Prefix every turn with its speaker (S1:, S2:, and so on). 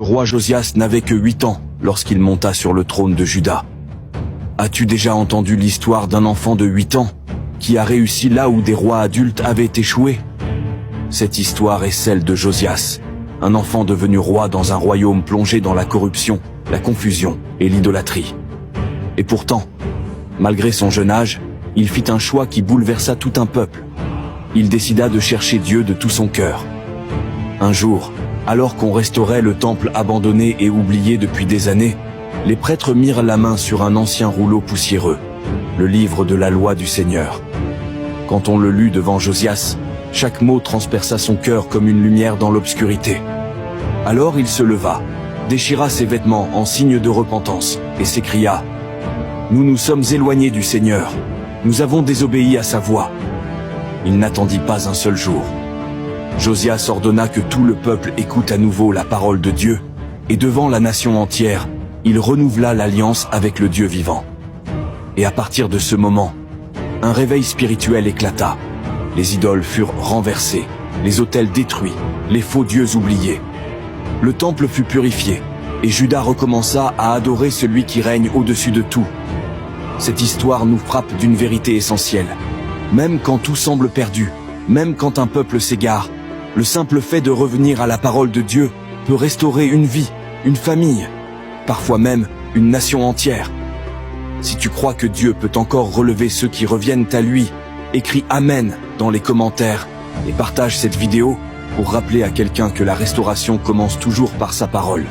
S1: Le roi Josias n'avait que 8 ans lorsqu'il monta sur le trône de Juda. As-tu déjà entendu l'histoire d'un enfant de 8 ans qui a réussi là où des rois adultes avaient échoué? Cette histoire est celle de Josias, un enfant devenu roi dans un royaume plongé dans la corruption, la confusion et l'idolâtrie. Et pourtant, malgré son jeune âge, il fit un choix qui bouleversa tout un peuple. Il décida de chercher Dieu de tout son cœur. Un jour, alors qu'on restaurait le temple abandonné et oublié depuis des années, les prêtres mirent la main sur un ancien rouleau poussiéreux, le livre de la loi du Seigneur. Quand on le lut devant Josias, chaque mot transperça son cœur comme une lumière dans l'obscurité. Alors il se leva, déchira ses vêtements en signe de repentance, et s'écria « Nous nous sommes éloignés du Seigneur, nous avons désobéi à sa voix. » Il n'attendit pas un seul jour. Josias ordonna que tout le peuple écoute à nouveau la parole de Dieu, et devant la nation entière, il renouvela l'alliance avec le Dieu vivant. Et à partir de ce moment, un réveil spirituel éclata. Les idoles furent renversées, les autels détruits, les faux dieux oubliés. Le temple fut purifié, et Juda recommença à adorer celui qui règne au-dessus de tout. Cette histoire nous frappe d'une vérité essentielle. Même quand tout semble perdu, même quand un peuple s'égare, le simple fait de revenir à la parole de Dieu peut restaurer une vie, une famille, parfois même une nation entière. Si tu crois que Dieu peut encore relever ceux qui reviennent à lui, écris Amen dans les commentaires et partage cette vidéo pour rappeler à quelqu'un que la restauration commence toujours par sa parole.